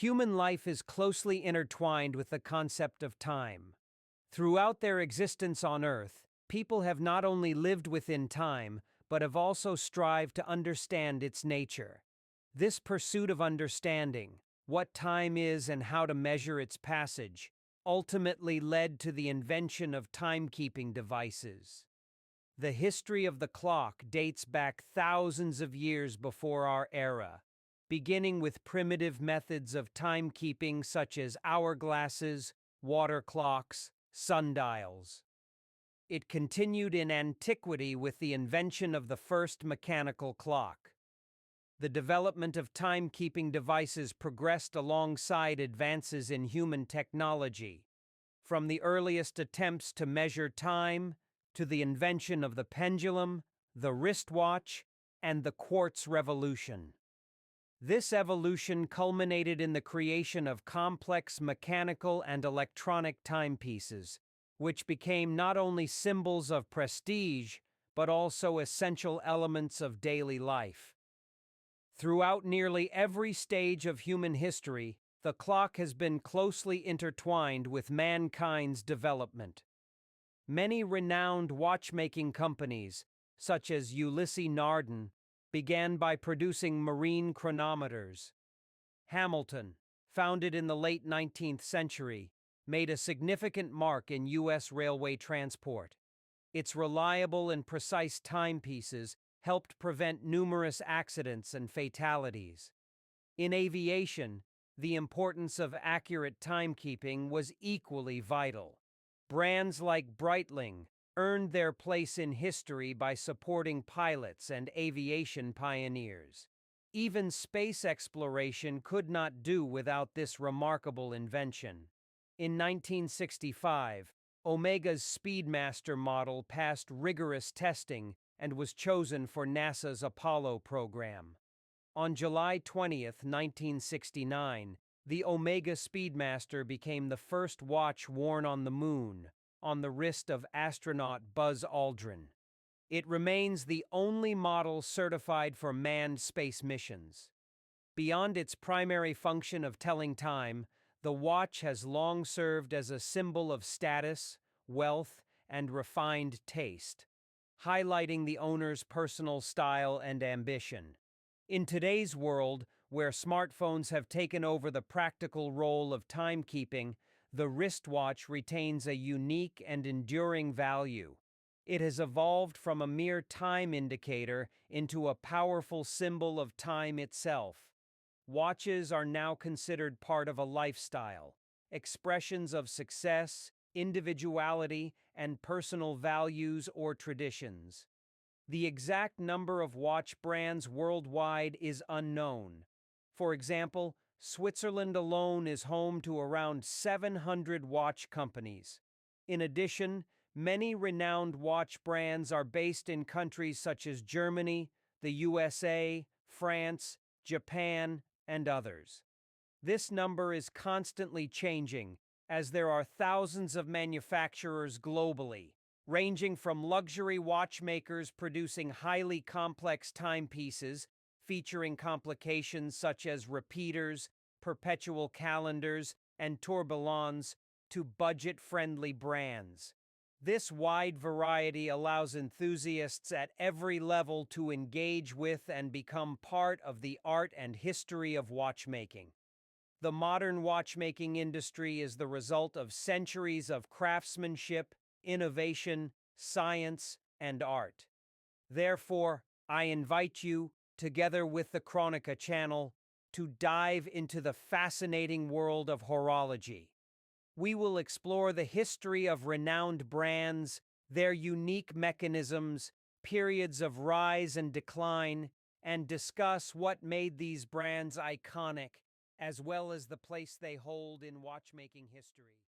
Human life is closely intertwined with the concept of time. Throughout their existence on Earth, people have not only lived within time, but have also strived to understand its nature. This pursuit of understanding, what time is and how to measure its passage, ultimately led to the invention of timekeeping devices. The history of the clock dates back thousands of years before our era, beginning with primitive methods of timekeeping such as hourglasses, water clocks, sundials. It continued in antiquity with the invention of the first mechanical clock. The development of timekeeping devices progressed alongside advances in human technology, from the earliest attempts to measure time to the invention of the pendulum, the wristwatch, and the quartz revolution. This evolution culminated in the creation of complex mechanical and electronic timepieces, which became not only symbols of prestige, but also essential elements of daily life. Throughout nearly every stage of human history, the clock has been closely intertwined with mankind's development. Many renowned watchmaking companies, such as Ulysse Nardin, began by producing marine chronometers. Hamilton, founded in the late 19th century, made a significant mark in U.S. railway transport. Its reliable and precise timepieces helped prevent numerous accidents and fatalities. In aviation, the importance of accurate timekeeping was equally vital. Brands like Breitling earned their place in history by supporting pilots and aviation pioneers. Even space exploration could not do without this remarkable invention. In 1965, Omega's Speedmaster model passed rigorous testing and was chosen for NASA's Apollo program. On July 20, 1969, the Omega Speedmaster became the first watch worn on the moon, on the wrist of astronaut Buzz Aldrin. It remains the only model certified for manned space missions. Beyond its primary function of telling time, the watch has long served as a symbol of status, wealth, and refined taste, highlighting the owner's personal style and ambition. In today's world, where smartphones have taken over the practical role of timekeeping, the wristwatch retains a unique and enduring value. It has evolved from a mere time indicator into a powerful symbol of time itself. Watches are now considered part of a lifestyle, expressions of success, individuality, and personal values or traditions. The exact number of watch brands worldwide is unknown. For example, Switzerland alone is home to around 700 watch companies. In addition, many renowned watch brands are based in countries such as Germany, the USA, France, Japan, and others. This number is constantly changing, as there are thousands of manufacturers globally, ranging from luxury watchmakers producing highly complex timepieces featuring complications such as repeaters, perpetual calendars, and tourbillons, to budget-friendly brands. This wide variety allows enthusiasts at every level to engage with and become part of the art and history of watchmaking. The modern watchmaking industry is the result of centuries of craftsmanship, innovation, science, and art. Therefore, I invite you, together with the KRONIKA channel, to dive into the fascinating world of horology. We will explore the history of renowned brands, their unique mechanisms, periods of rise and decline, and discuss what made these brands iconic, as well as the place they hold in watchmaking history.